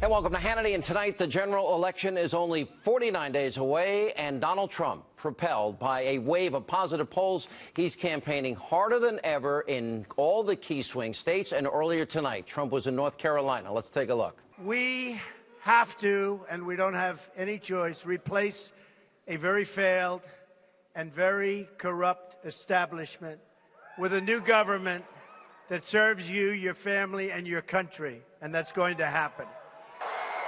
And welcome to Hannity. And tonight, the general election is only 49 days away, and Donald Trump, propelled by a wave of positive polls, he's campaigning harder than ever in all the key swing states. And earlier tonight, Trump was in North Carolina. Let's take a look. We have to, and we don't have any choice, replace a very failed and very corrupt establishment with a new government that serves you, your family, and your country. And that's going to happen.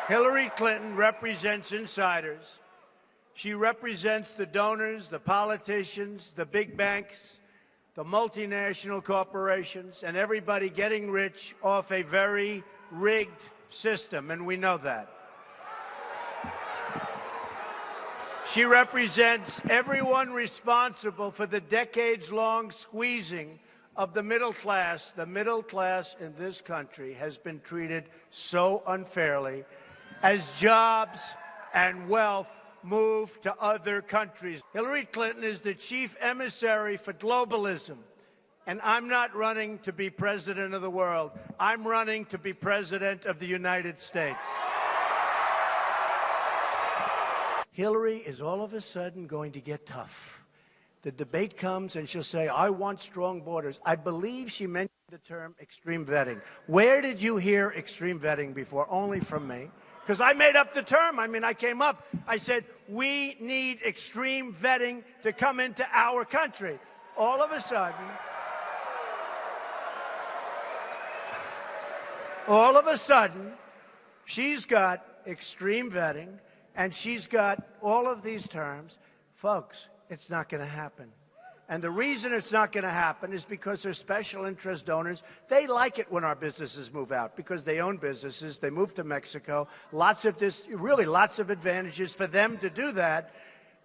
Hillary Clinton represents insiders. She represents the donors, the politicians, the big banks, the multinational corporations, and everybody getting rich off a very rigged system, and we know that. She represents everyone responsible for the decades-long squeezing of the middle class. The middle class in this country has been treated so unfairly as jobs and wealth move to other countries. Hillary Clinton is the chief emissary for globalism. And I'm not running to be president of the world. I'm running to be president of the United States. Hillary is all of a sudden going to get tough. The debate comes and she'll say, I want strong borders. I believe she mentioned the term extreme vetting. Where did you hear extreme vetting before? Only from me. Because I made up the term. I mean, I came up. I said, we need extreme vetting to come into our country. All of a sudden, she's got extreme vetting, and she's got all of these terms. Folks, it's not going to happen. And the reason it's not going to happen is because they're special interest donors. They like it when our businesses move out because they own businesses. They move to Mexico. Lots of advantages for them to do that.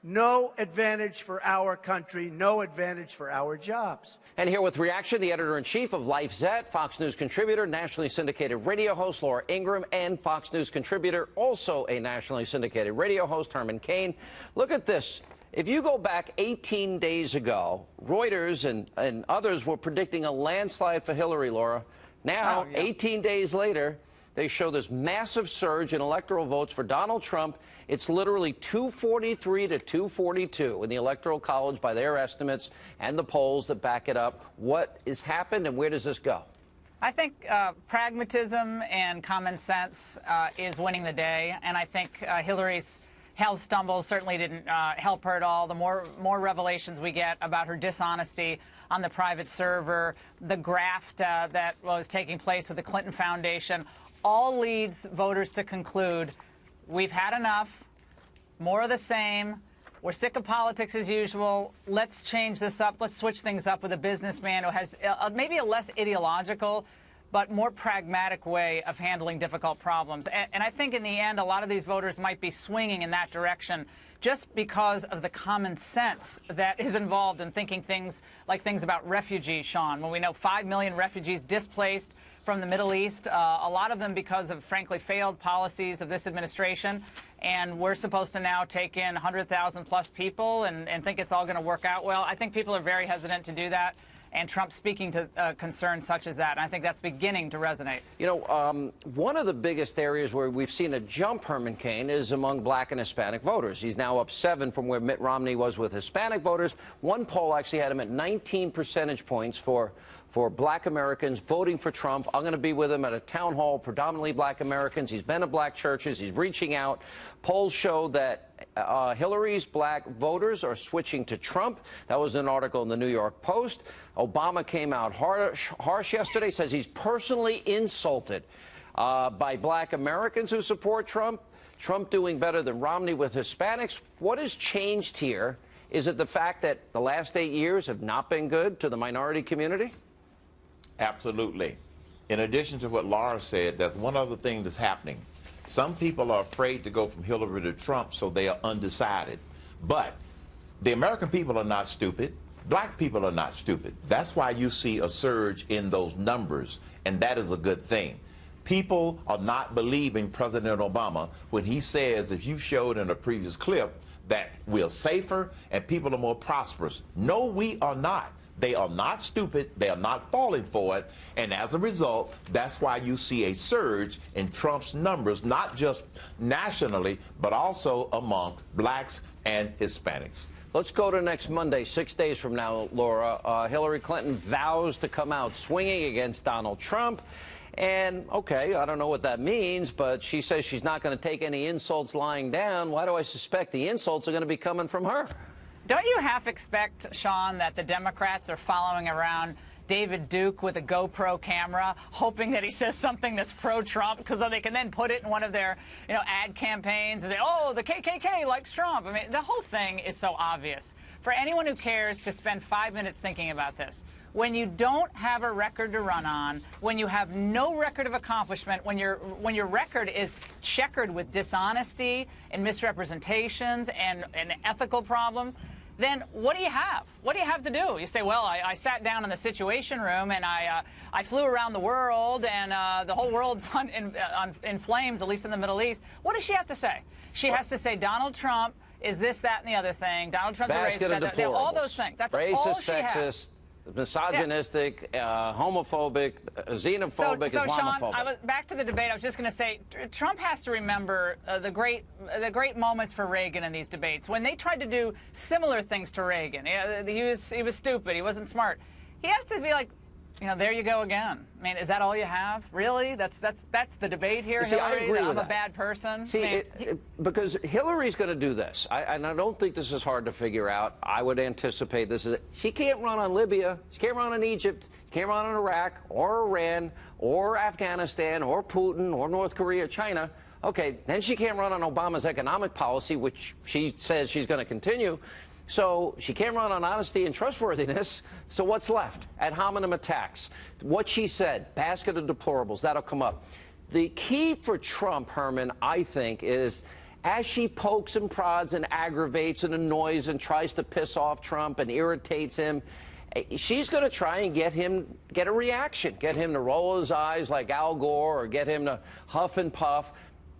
No advantage for our country. No advantage for our jobs. And here with reaction, the editor-in-chief of LifeZette, Fox News contributor, nationally syndicated radio host Laura Ingraham, and Fox News contributor, also a nationally syndicated radio host, Herman Cain. Look at this. If you go back 18 days ago, Reuters and others were predicting a landslide for Hillary, Laura. Now, 18 days later, they show this massive surge in electoral votes for Donald Trump. It's literally 243 to 242 in the Electoral College by their estimates and the polls that back it up. What has happened and where does this go? I think pragmatism and common sense is winning the day, and I think Hillary's health stumbles certainly didn't help her at all. The more revelations we get about her dishonesty on the private server, the graft that was taking place with the Clinton Foundation, all leads voters to conclude we've had enough, more of the same. We're sick of politics as usual. Let's change this up. Let's switch things up with a businessman who has maybe a less ideological but more pragmatic way of handling difficult problems. And I think in the end, a lot of these voters might be swinging in that direction just because of the common sense that is involved in thinking things about refugees, Sean. When we know 5 million refugees displaced from the Middle East, a lot of them because of, frankly, failed policies of this administration. And we're supposed to now take in 100,000 plus people and think it's all going to work out well. I think people are very hesitant to do that. And Trump speaking to concerns such as that. And I think that's beginning to resonate. You know, one of the biggest areas where we've seen a jump, Herman Cain, is among black and Hispanic voters. He's now up 7 from where Mitt Romney was with Hispanic voters. One poll actually had him at 19 percentage points for black Americans voting for Trump. I'm going to be with him at a town hall, predominantly black Americans. He's been to black churches. He's reaching out. Polls show that Hillary's black voters are switching to Trump. That was an article in the New York Post. Obama came out harsh yesterday, says he's personally insulted by black Americans who support Trump. Trump doing better than Romney with Hispanics. What has changed here? Is it the fact that the last 8 years have not been good to the minority community? Absolutely. In addition to what Laura said, there's one other thing that's happening. Some people are afraid to go from Hillary to Trump, so they are undecided. But the American people are not stupid. Black people are not stupid. That's why you see a surge in those numbers, and that is a good thing. People are not believing President Obama when he says, as you showed in a previous clip, that we're safer and people are more prosperous. No, we are not. They are not stupid. They are not falling for it. And as a result, that's why you see a surge in Trump's numbers, not just nationally, but also among blacks and Hispanics. Let's go to next Monday, 6 days from now, Laura. Hillary Clinton vows to come out swinging against Donald Trump. And, okay, I don't know what that means, but she says she's not going to take any insults lying down. Why do I suspect the insults are going to be coming from her? Don't you half expect, Sean, that the Democrats are following around David Duke with a GoPro camera, hoping that he says something that's pro-Trump, because they can then put it in one of their, ad campaigns and say, oh, the KKK likes Trump. I mean, the whole thing is so obvious. For anyone who cares to spend 5 minutes thinking about this, when you don't have a record to run on, when you have no record of accomplishment, when your record is checkered with dishonesty and misrepresentations and ethical problems, then what do you have? What do you have to do? You say, well, I sat down in the Situation Room and I flew around the world and the whole world's in flames, at least in the Middle East. What does she have to say? She has to say Donald Trump is this, that, and the other thing. Donald Trump's basket a of racist. All those things. That's racist, all she sexist, has. misogynistic, homophobic, xenophobic, so Islamophobic. Sean, back to the debate. I was just going to say, Trump has to remember the great moments for Reagan in these debates when they tried to do similar things to Reagan. He was stupid. He wasn't smart. He has to be like, there you go again. I mean, is that all you have? Really? That's the debate here, See, Hillary? I agree with I'm that. a bad person? See, because Hillary's going to do this, and I don't think this is hard to figure out. I would anticipate this is she can't run on Libya, she can't run on Egypt, she can't run on Iraq or Iran or Afghanistan or Putin or North Korea, China. Okay, then she can't run on Obama's economic policy, which she says she's going to continue. So she can't run on honesty and trustworthiness. So what's left? Ad hominem attacks. What she said, basket of deplorables, that'll come up. The key for Trump, Herman, I think, is as she pokes and prods and aggravates and annoys and tries to piss off Trump and irritates him, she's going to try and get a reaction, get him to roll his eyes like Al Gore or get him to huff and puff.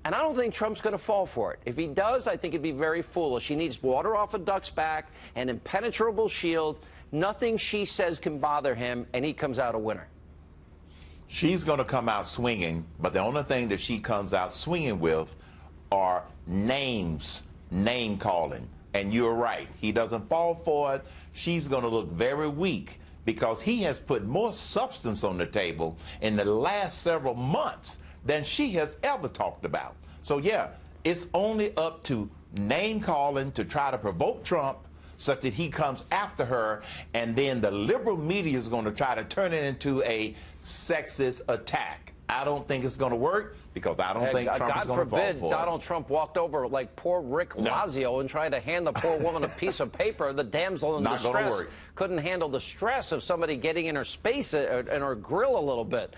And I don't think Trump's going to fall for it. If he does, I think it'd be very foolish. He needs water off a duck's back, an impenetrable shield. Nothing she says can bother him, and he comes out a winner. She's going to come out swinging, but the only thing that she comes out swinging with are names, name calling. And you're right. He doesn't fall for it. She's going to look very weak because he has put more substance on the table in the last several months than she has ever talked about. So, yeah, it's only up to name calling to try to provoke Trump such that he comes after her, and then the liberal media is going to try to turn it into a sexist attack. I don't think it's going to work because I don't think Trump is going to fall for it. God forbid Donald Trump walked over like poor Rick Lazio and tried to hand the poor woman a piece of paper. The damsel in distress couldn't handle the stress of somebody getting in her space and her grill a little bit,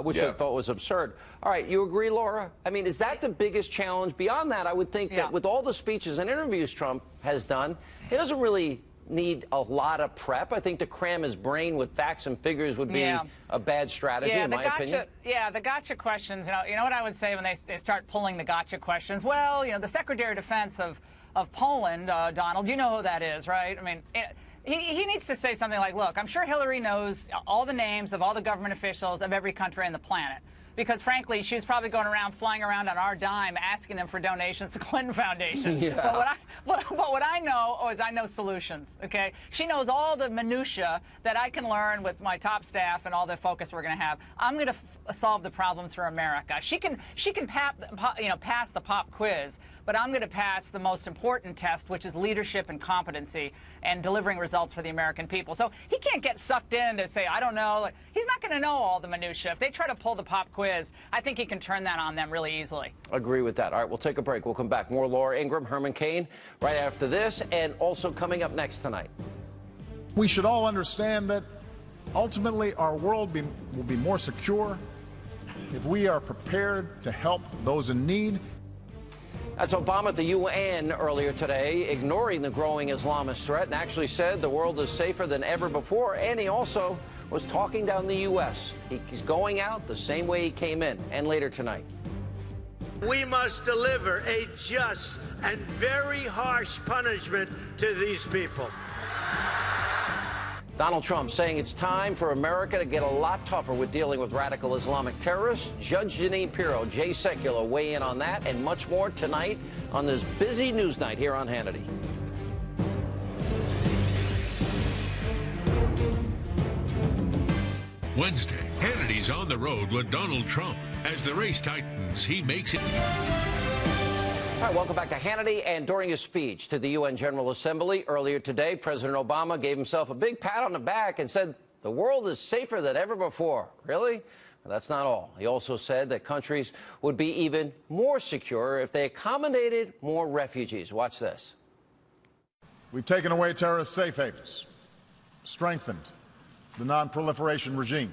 which I thought was absurd. All right, you agree, Laura? I mean, is that the biggest challenge? Beyond that, I would think that with all the speeches and interviews Trump has done, he doesn't really need a lot of prep. I think to cram his brain with facts and figures would be a bad strategy, in my opinion. Yeah, the gotcha questions. You know what I would say when they start pulling the gotcha questions? Well, the Secretary of Defense of Poland, Donald, you know who that is, right? I mean, he needs to say something like, look, I'm sure Hillary knows all the names of all the government officials of every country on the planet. Because, frankly, she was probably going around, flying around on our dime, asking them for donations to Clinton Foundation. But what I know is I know solutions, okay? She knows all the minutia that I can learn with my top staff and all the focus we're going to have. I'm going to solve the problems for America. She can pass the pop quiz, but I'm going to pass the most important test, which is leadership and competency and delivering results for the American people. So he can't get sucked in to say, I don't know. He's not going to know all the minutia. If they try to pull the pop quiz, I think he can turn that on them really easily. Agree with that. All right, we'll take a break. We'll come back. More Laura Ingraham, Herman Cain, right after this, and also coming up next tonight. We should all understand that ultimately our world will be more secure if we are prepared to help those in need. That's Obama at the UN earlier today, ignoring the growing Islamist threat, and actually said the world is safer than ever before. And he also was talking down the U.S. He's going out the same way he came in, and later tonight. We must deliver a just and very harsh punishment to these people. Donald Trump saying it's time for America to get a lot tougher with dealing with radical Islamic terrorists. Judge Jeanine Pirro, Jay Secular, weigh in on that and much more tonight on this busy news night here on Hannity. Wednesday, Hannity's on the road with Donald Trump. As the race tightens, he makes it. All right, welcome back to Hannity. And during his speech to the UN General Assembly earlier today, President Obama gave himself a big pat on the back and said the world is safer than ever before. Really? Well, that's not all. He also said that countries would be even more secure if they accommodated more refugees. Watch this. We've taken away terrorist safe havens, strengthened the non-proliferation regime,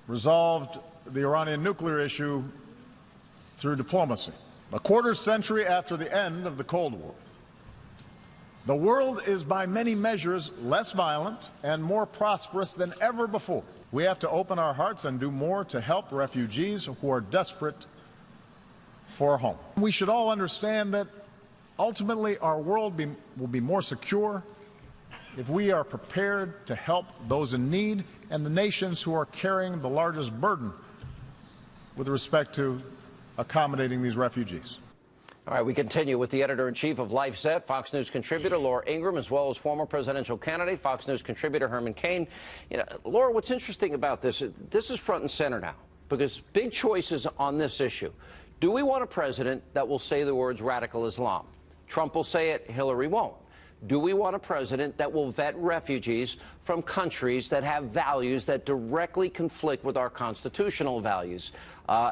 resolved the Iranian nuclear issue through diplomacy. A quarter century after the end of the Cold War, the world is by many measures less violent and more prosperous than ever before. We have to open our hearts and do more to help refugees who are desperate for a home. We should all understand that ultimately our world will be more secure if we are prepared to help those in need and the nations who are carrying the largest burden with respect to accommodating these refugees. All right, we continue with the editor-in-chief of LifeZette, Fox News contributor Laura Ingraham, as well as former presidential candidate, Fox News contributor Herman Cain. You know, Laura, what's interesting about this is front and center now, because big choices on this issue. Do we want a president that will say the words radical Islam? Trump will say it, Hillary won't. Do we want a president that will vet refugees from countries that have values that directly conflict with our constitutional values?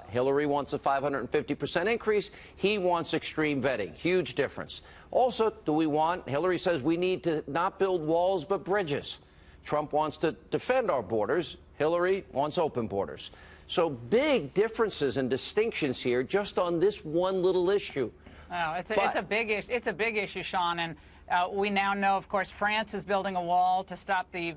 Hillary wants a 550% increase. He wants extreme vetting. Huge difference. Also, do we want, Hillary says we need to not build walls but bridges. Trump wants to defend our borders. Hillary wants open borders. So big differences and distinctions here just on this one little issue. Oh, it's a big issue. It's a big issue, Sean, and we now know, of course, France is building a wall to stop the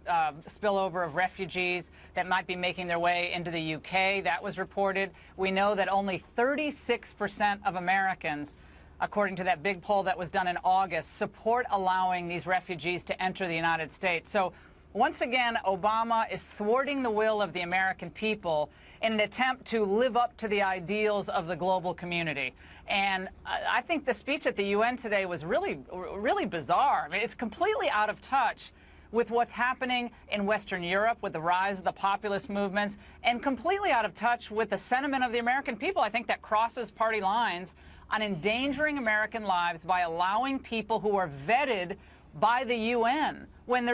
spillover of refugees that might be making their way into the UK. That was reported. We know that only 36% of Americans, according to that big poll that was done in August, support allowing these refugees to enter the United States. So once again, Obama is thwarting the will of the American people in an attempt to live up to the ideals of the global community. And I think the speech at the UN today was really bizarre. I mean, it's completely out of touch with what's happening in Western Europe with the rise of the populist movements, and completely out of touch with the sentiment of the American people. I think that crosses party lines on endangering American lives by allowing people who are vetted by the UN. When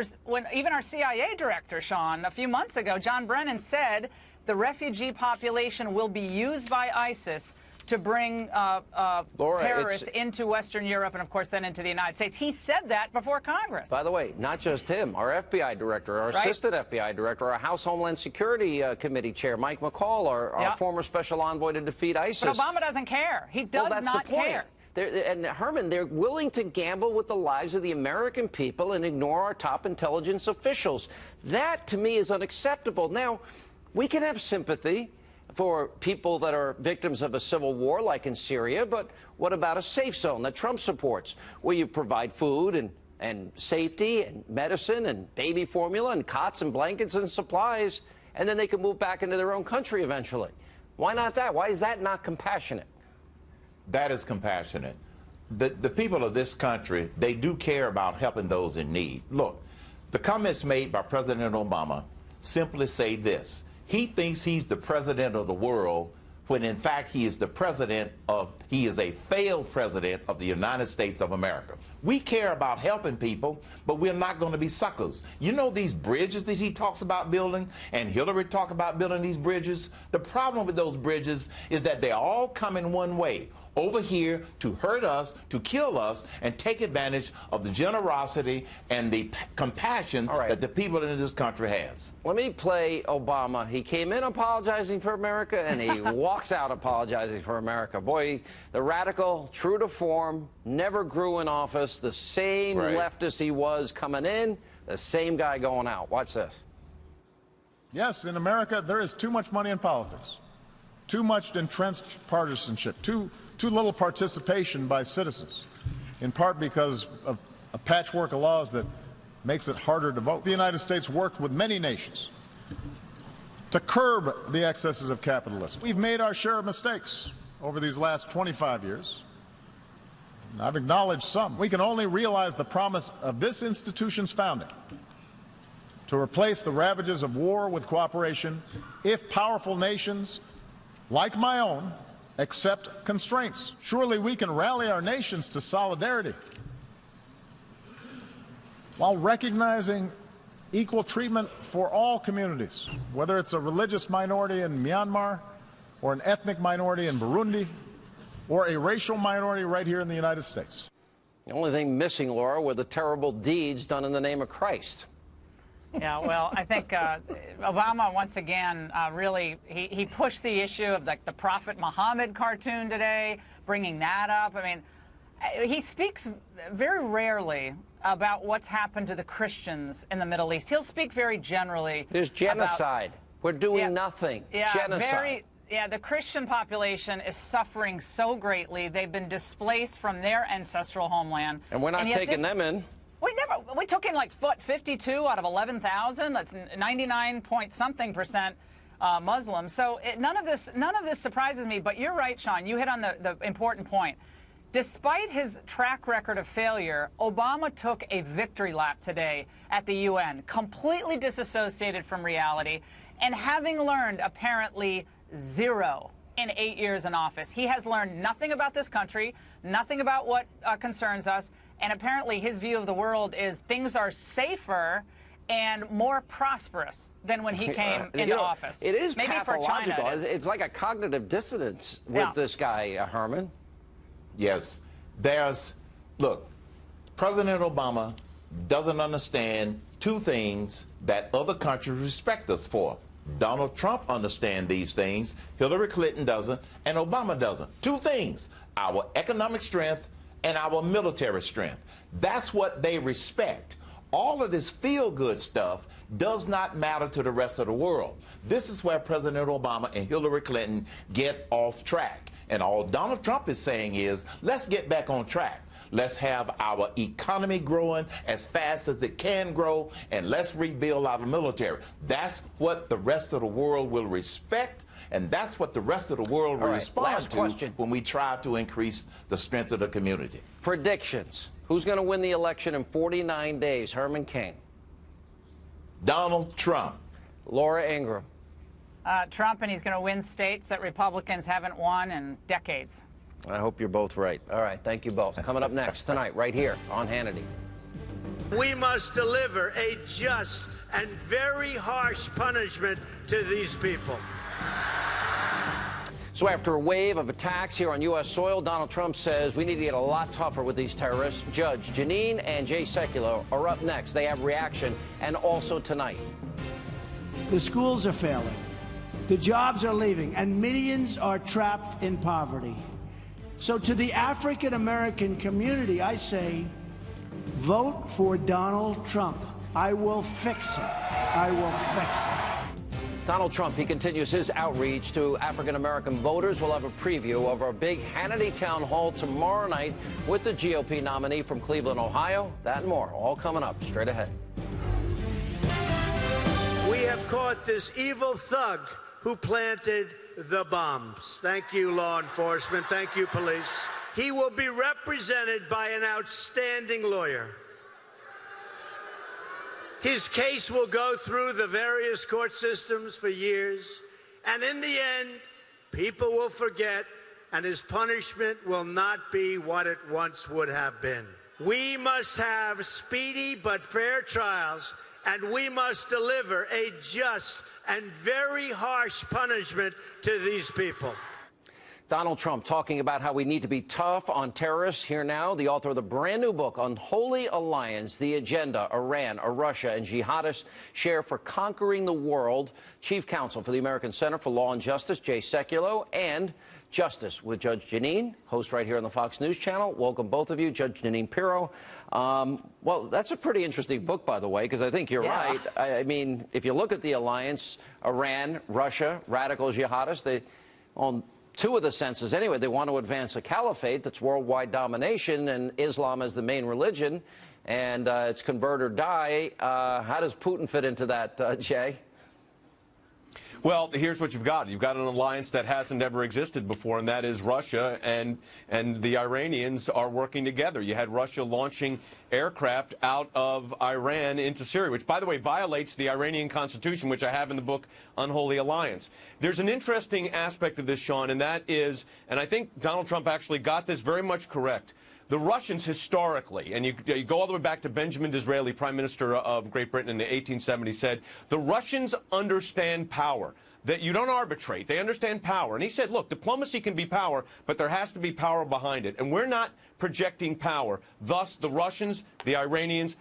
even our CIA director, Sean, a few months ago, John Brennan, said the refugee population will be used by ISIS to bring Laura, terrorists into Western Europe and, of course, then into the United States. He said that before Congress. By the way, not just him. Our FBI director, our assistant FBI director, our House Homeland Security Committee chair, Mike McCall, our former special envoy to defeat ISIS. But Obama doesn't care. He does not care. And Herman, they're willing to gamble with the lives of the American people and ignore our top intelligence officials. That, to me, is unacceptable. Now, we can have sympathy for people that are victims of a civil war like in Syria, but what about a safe zone that Trump supports, where you provide food and safety and medicine and baby formula and cots and blankets and supplies, and then they can move back into their own country eventually? Why not that? Why is that not compassionate? That is compassionate. The people of this country, they do care about helping those in need. Look, the comments made by President Obama simply say this. He thinks he's the president of the world when in fact he is he is a failed president of the United States of America. We care about helping people, but we're not going to be suckers. You know these bridges that he talks about building, and Hillary talked about building these bridges? The problem with those bridges is that they all come in one way, over here to hurt us, to kill us, and take advantage of the generosity and the compassion that the people in this country has. Let me play Obama. He came in apologizing for America, and he walks out apologizing for America. Boy, the radical, true to form, never grew in office, the same leftist he was coming in, the same guy going out. Watch this. Yes, in America, there is too much money in politics, too much entrenched partisanship, too little participation by citizens, in part because of a patchwork of laws that makes it harder to vote. The United States worked with many nations to curb the excesses of capitalism. We've made our share of mistakes over these last 25 years. I've acknowledged some. We can only realize the promise of this institution's founding to replace the ravages of war with cooperation if powerful nations, like my own, accept constraints. Surely we can rally our nations to solidarity while recognizing equal treatment for all communities, whether it's a religious minority in Myanmar or an ethnic minority in Burundi or a racial minority right here in the United States. The only thing missing, Laura, were the terrible deeds done in the name of Christ. Yeah, well, I think Obama, once again, really, he pushed the issue of the Prophet Muhammad cartoon today, bringing that up. I mean, he speaks very rarely about what's happened to the Christians in the Middle East. He'll speak very generally. There's genocide. We're doing nothing. Yeah, genocide. The Christian population is suffering so greatly. They've been displaced from their ancestral homeland. And we're not taking them in. We took in like 52 out of 11,000. That's 99-point-something% Muslims. So none of this surprises me. But you're right, Sean. You hit on the important point. Despite his track record of failure, Obama took a victory lap today at the UN, completely disassociated from reality, and having learned apparently zero in 8 years in office. He has learned nothing about this country, nothing about what concerns us, and apparently his view of the world is things are safer and more prosperous than when he came into office. It is maybe pathological. For China, it's like a cognitive dissonance with this guy, Herman. Yes. Look, President Obama doesn't understand two things that other countries respect us for. Donald Trump understands these things, Hillary Clinton doesn't, and Obama doesn't. Two things, our economic strength and our military strength. That's what they respect. All of this feel-good stuff does not matter to the rest of the world. This is where President Obama and Hillary Clinton get off track. And all Donald Trump is saying is, let's get back on track. Let's have our economy growing as fast as it can grow, and let's rebuild our military. That's what the rest of the world will respect, and that's what the rest of the world will respond to when we try to increase the strength of the community. Predictions. Who's going to win the election in 49 days? Herman Cain. Donald Trump. Laura Ingraham. Trump, and he's going to win states that Republicans haven't won in decades. I hope you're both right. All right, thank you both. Coming up next tonight, right here on Hannity. We must deliver a just and very harsh punishment to these people. So after a wave of attacks here on U.S. soil, Donald Trump says we need to get a lot tougher with these terrorists. Judge Jeanine and Jay Sekulow are up next. They have reaction, and also tonight. The schools are failing. The jobs are leaving, and millions are trapped in poverty. So to the African American community, I say, vote for Donald Trump. I will fix it. I will fix it. Donald Trump, he continues his outreach to African American voters. We'll have a preview of our big Hannity town hall tomorrow night with the GOP nominee from Cleveland, Ohio. That and more, all coming up straight ahead. We have caught this evil thug who planted the bombs. Thank you, law enforcement. Thank you, police. He will be represented by an outstanding lawyer. His case will go through the various court systems for years, and in the end, people will forget, and his punishment will not be what it once would have been. We must have speedy but fair trials, and we must deliver a just and very harsh punishment to these people. Donald Trump talking about how we need to be tough on terrorists. Here now, the author of the brand new book, Unholy Alliance, The Agenda Iran, Russia, and Jihadists Share for Conquering the World. Chief Counsel for the American Center for Law and Justice, Jay Sekulow, and Justice with Judge Jeanine, host right here on the Fox News Channel. Welcome, both of you. Judge Jeanine Pirro. Well, that's a pretty interesting book, by the way, because I think you're right. I mean, if you look at the alliance, Iran, Russia, radical jihadists, they, on two of the senses anyway, they want to advance a caliphate that's worldwide domination and Islam as the main religion. and it's convert or die. How does Putin fit into that, Jay? Well, here's what you've got. You've got an alliance that hasn't ever existed before, and that is Russia and the Iranians are working together. You had Russia launching aircraft out of Iran into Syria, which, by the way, violates the Iranian constitution, which I have in the book Unholy Alliance. There's an interesting aspect of this, Sean, and that is, and I think Donald Trump actually got this very much correct, the Russians historically, and you go all the way back to Benjamin Disraeli, Prime Minister of Great Britain in the 1870s, said, the Russians understand power, that you don't arbitrate. They understand power. And he said, look, diplomacy can be power, but there has to be power behind it. And we're not projecting power. Thus, the Russians, the Iranians,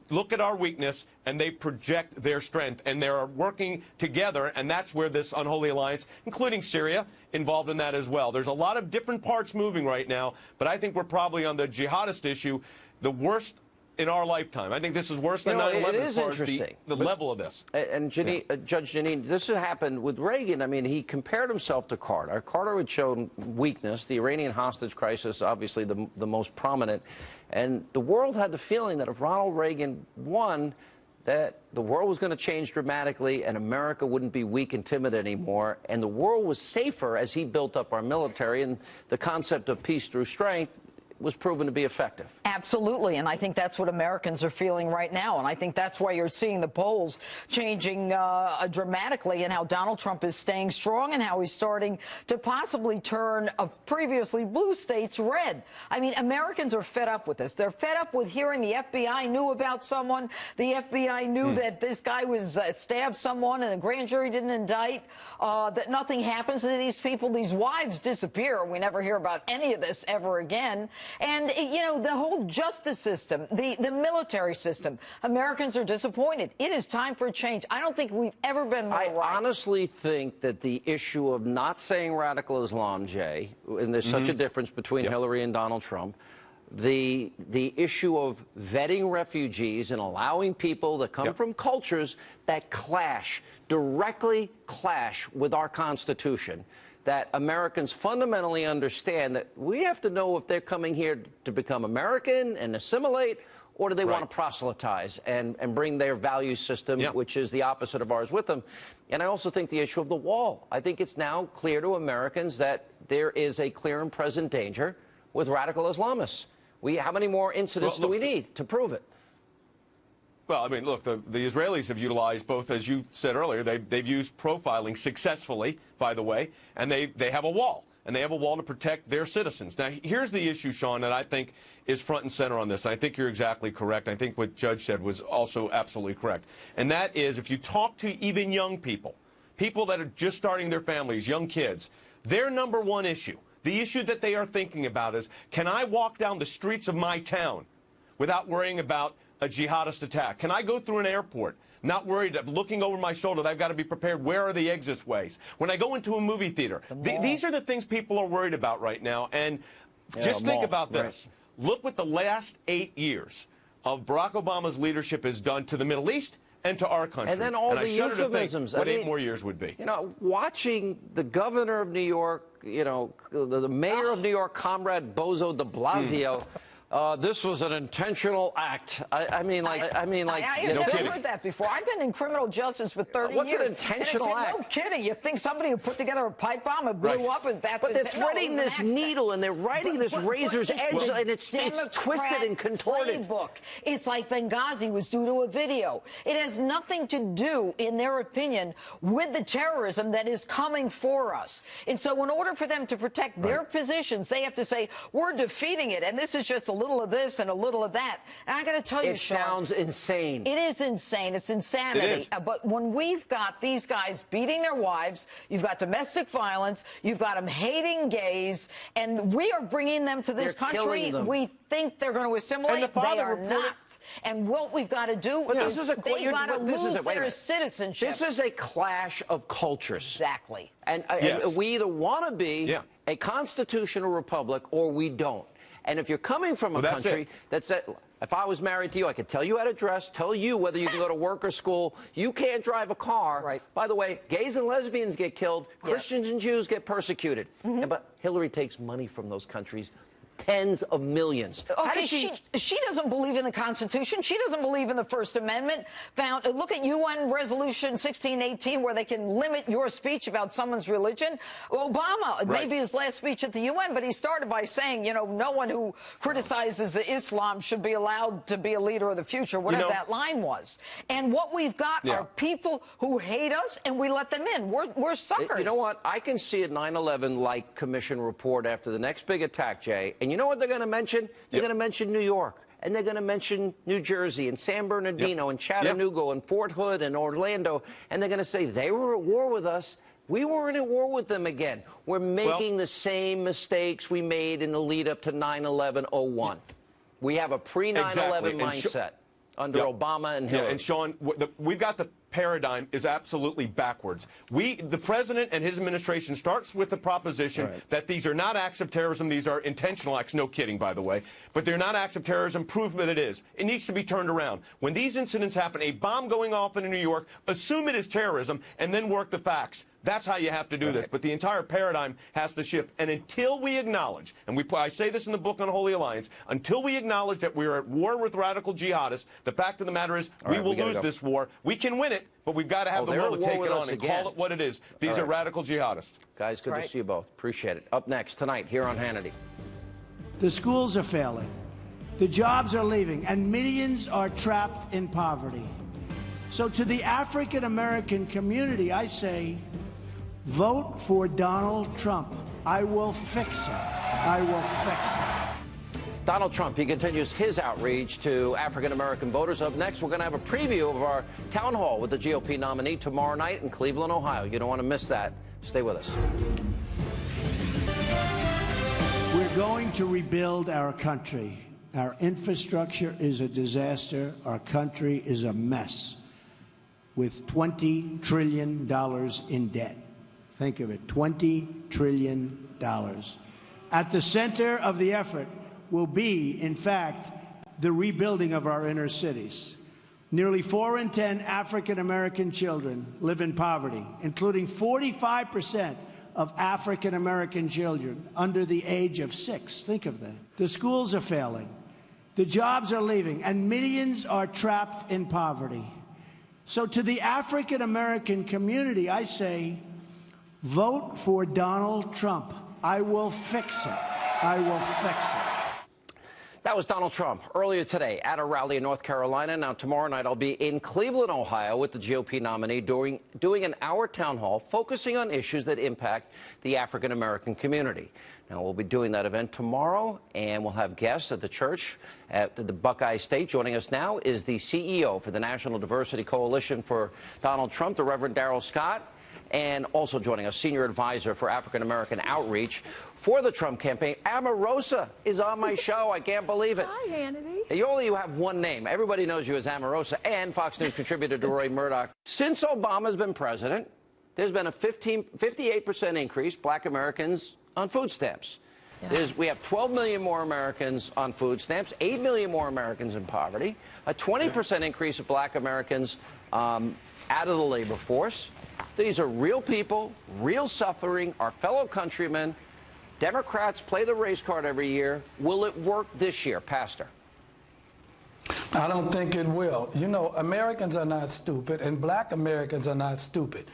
look at our weakness, and they project their strength, and they're working together, and that's where this unholy alliance, including Syria, involved in that as well. There's a lot of different parts moving right now, but I think we're probably on the jihadist issue, the worst in our lifetime. I think this is worse than 9/11 as far as the level of this. And Jeanine, Judge Jeanine, this has happened with Reagan. I mean, he compared himself to Carter. Carter had shown weakness. The Iranian hostage crisis, obviously the most prominent. And the world had the feeling that if Ronald Reagan won, that the world was going to change dramatically and America wouldn't be weak and timid anymore. And the world was safer as he built up our military. And the concept of peace through strength was proven to be effective. Absolutely, and I think that's what Americans are feeling right now, and I think that's why you're seeing the polls changing dramatically, and how Donald Trump is staying strong and how he's starting to possibly turn previously blue states red. I mean, Americans are fed up with this. They're fed up with hearing the FBI knew about someone, the FBI knew that this guy was stabbed someone and the grand jury didn't indict, that nothing happens to these people. These wives disappear. We never hear about any of this ever again. And, you know, the whole justice system, the military system, Americans are disappointed. It is time for a change. I don't think we've ever been more right. I honestly think that the issue of not saying radical Islam, Jay, and there's such a difference between Hillary and Donald Trump, the issue of vetting refugees and allowing people that come from cultures that directly clash with our Constitution, that Americans fundamentally understand that we have to know if they're coming here to become American and assimilate, or do they want to proselytize and bring their value system, which is the opposite of ours, with them. And I also think the issue of the wall. I think it's now clear to Americans that there is a clear and present danger with radical Islamists. How many more incidents do we need to prove it? Well, I mean, look, the Israelis have utilized both, as you said earlier, they've used profiling successfully, by the way, and they have a wall, and they have a wall to protect their citizens. Now, here's the issue, Sean, that I think is front and center on this. I think you're exactly correct. I think what Judge said was also absolutely correct. And that is, if you talk to even young people, people that are just starting their families, young kids, their number one issue, the issue that they are thinking about is, can I walk down the streets of my town without worrying about a jihadist attack? Can I go through an airport not worried of looking over my shoulder that I've got to be prepared? Where are the exit ways? When I go into a movie theater, these are the things people are worried about right now. And just think about this. Right. Look what the last 8 years of Barack Obama's leadership has done to the Middle East and to our country. And then all the euphemisms. What 8 more years would be. You know, watching the governor of New York, you know, the mayor of New York, Comrade Bozo de Blasio, this was an intentional act. I mean, I've never heard that before. I've been in criminal justice for 30 years. What's an intentional act? No kidding. You think somebody who put together a pipe bomb and blew up, and that's But they're threading this needle, and they're writing this razor's edge, and it's twisted and contorted. Playbook. It's like Benghazi was due to a video. It has nothing to do, in their opinion, with the terrorism that is coming for us. And so in order for them to protect their positions, they have to say, we're defeating it, and this is just a little of this and a little of that. And I got to tell you, Sean, it sounds insane. It is insane. It's insanity. It is. But when we've got these guys beating their wives, you've got domestic violence, you've got them hating gays, and we are bringing them to this country. We think they're going to assimilate. They are not. And what we've got to do is they've got to lose their citizenship. This is a clash of cultures. Exactly. And we either want to be a constitutional republic or we don't. And if you're coming from a country that's if I was married to you, I could tell you how to dress, tell you whether you can go to work or school. You can't drive a car. Right. By the way, gays and lesbians get killed. Christians and Jews get persecuted. But Hillary takes money from those countries tens of millions. Okay, she doesn't believe in the Constitution. She doesn't believe in the First Amendment. Look at UN Resolution 1618, where they can limit your speech about someone's religion. Obama, maybe his last speech at the UN, but he started by saying, you know, no one who criticizes the Islam should be allowed to be a leader of the future, whatever that line was. And what we've got are people who hate us, and we let them in. We're suckers. You know what? I can see a 9/11-like commission report after the next big attack, Jay. And you know what they're going to mention? They're going to mention New York, and they're going to mention New Jersey and San Bernardino and Chattanooga and Fort Hood and Orlando, and they're going to say they were at war with us. We weren't at war with them again. We're making the same mistakes we made in the lead up to 9/11-01. We have a pre-9/11 mindset under Obama and Hillary. And Sean, we've got the paradigm is absolutely backwards. The president and his administration starts with the proposition that these are not acts of terrorism, these are intentional acts. No kidding, by the way. But they're not acts of terrorism. Prove that it is. It needs to be turned around. When these incidents happen, a bomb going off in New York, assume it is terrorism, and then work the facts. That's how you have to do this. But the entire paradigm has to shift. And until we acknowledge, and I say this in the book on Holy Alliance, until we acknowledge that we're at war with radical jihadists, the fact of the matter is we will lose this war. We can win it, but we've got to have the will to take it on and call it what it is. These are radical jihadists. Guys, good to see you both. Appreciate it. Up next tonight here on Hannity. The schools are failing. The jobs are leaving, and millions are trapped in poverty. So to the African American community, I say, vote for Donald Trump. I will fix it. I will fix it. Donald Trump, he continues his outreach to African-American voters. Up next, we're going to have a preview of our town hall with the GOP nominee tomorrow night in Cleveland, Ohio. You don't want to miss that. Stay with us. We're going to rebuild our country. Our infrastructure is a disaster. Our country is a mess with $20 trillion in debt. Think of it, $20 trillion. At the center of the effort will be, in fact, the rebuilding of our inner cities. Nearly 4 in 10 African-American children live in poverty, including 45% of African-American children under the age of 6. Think of that. The schools are failing. The jobs are leaving, and millions are trapped in poverty. So to the African-American community, I say, vote for Donald Trump. I will fix it. I will fix it. That was Donald Trump earlier today at a rally in North Carolina. Now, tomorrow night, I'll be in Cleveland, Ohio, with the GOP nominee doing an hour town hall focusing on issues that impact the African-American community. Now, we'll be doing that event tomorrow, and we'll have guests at the church at the Buckeye State. Joining us now is the CEO for the National Diversity Coalition for Donald Trump, the Reverend Darrell Scott. And also joining us, Senior Advisor for African-American Outreach for the Trump campaign, Omarosa, is on my show. I can't believe it. Hi, Hannity. You have one name. Everybody knows you as Omarosa, and Fox News contributor Roy Murdoch. Since Obama's been president, there's been a 58% increase, Black Americans on food stamps. We have 12 million more Americans on food stamps, 8 million more Americans in poverty, a 20% increase of Black Americans out of the labor force. These are real people, real suffering, our fellow countrymen. Democrats play the race card every year. Will it work this year, Pastor? I don't think it will. You know, Americans are not stupid, and Black Americans are not stupid.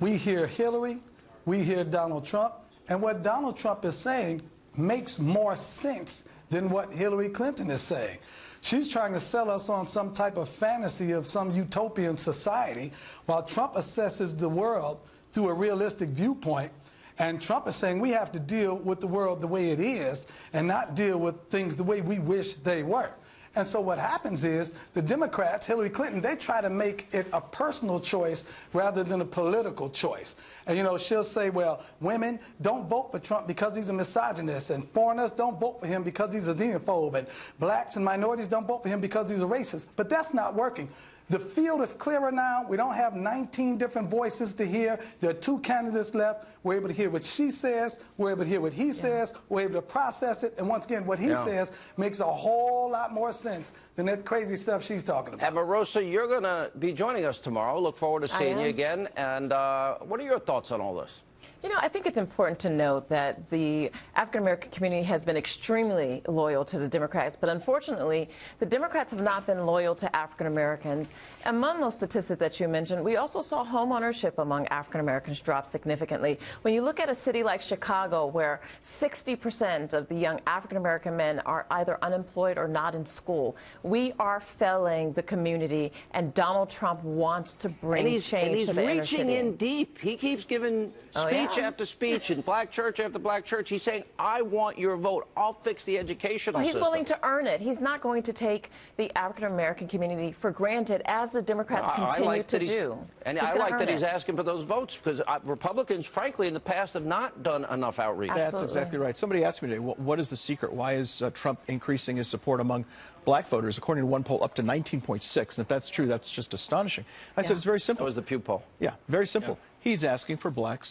We hear Hillary, we hear Donald Trump, and what Donald Trump is saying makes more sense than what Hillary Clinton is saying. She's trying to sell us on some type of fantasy of some utopian society, while Trump assesses the world through a realistic viewpoint. And Trump is saying we have to deal with the world the way it is and not deal with things the way we wish they were. And so what happens is the Democrats, Hillary Clinton, they try to make it a personal choice rather than a political choice. And, you know, she'll say, well, women don't vote for Trump because he's a misogynist, and foreigners don't vote for him because he's a xenophobe, and blacks and minorities don't vote for him because he's a racist. But that's not working. The field is clearer now. We don't have 19 different voices to hear. There are 2 candidates left. We're able to hear what she says. We're able to hear what he says. We're able to process it. And once again, what he says makes a whole lot more sense than that crazy stuff she's talking about. Omarosa, you're going to be joining us tomorrow. Look forward to seeing you again. And what are your thoughts on all this? You know, I think it's important to note that the African-American community has been extremely loyal to the Democrats, but unfortunately, the Democrats have not been loyal to African-Americans. Among those statistics that you mentioned, we also saw home ownership among African-Americans drop significantly. When you look at a city like Chicago, where 60% of the young African-American men are either unemployed or not in school, we are failing the community, and Donald Trump wants to bring change to the inner city. And he's reaching in deep. He keeps giving speech after speech in black church after black church. He's saying, I want your vote. I'll fix the educational system. He's willing to earn it. He's not going to take the African-American community for granted, as the Democrats continue to do. And I like that he's asking for those votes, because Republicans, frankly, in the past have not done enough outreach. Absolutely. That's exactly right. Somebody asked me today, what is the secret? Why is Trump increasing his support among black voters? According to one poll, up to 19.6. And if that's true, that's just astonishing. I said it's very simple. That was the Pew poll. Yeah, very simple. Yeah. He's asking for black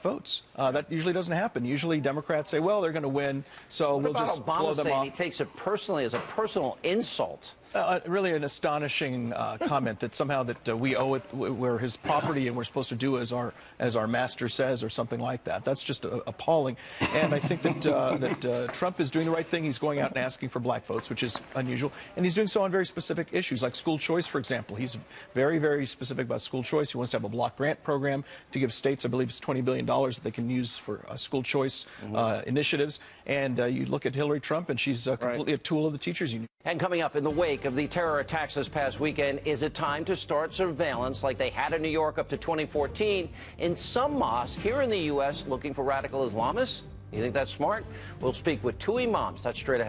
votes. That usually doesn't happen. Usually Democrats say, well, they're going to win, so we'll just blow them off. He takes it personally as a personal insult. Really an astonishing comment that somehow that we owe it, we're his property and we're supposed to do as our master says, or something like that. That's just appalling. And I think that Trump is doing the right thing. He's going out and asking for black votes, which is unusual. And he's doing so on very specific issues, like school choice, for example. He's very, very specific about school choice. He wants to have a block grant program to give states, I believe it's $20 billion that they can use for school choice initiatives. And you look at Hillary Trump, and she's completely a tool of the teachers union. And coming up, in the wake of the terror attacks this past weekend, is it time to start surveillance like they had in New York up to 2014 in some mosques here in the U.S. looking for radical Islamists? You think that's smart? We'll speak with two imams. That's straight ahead.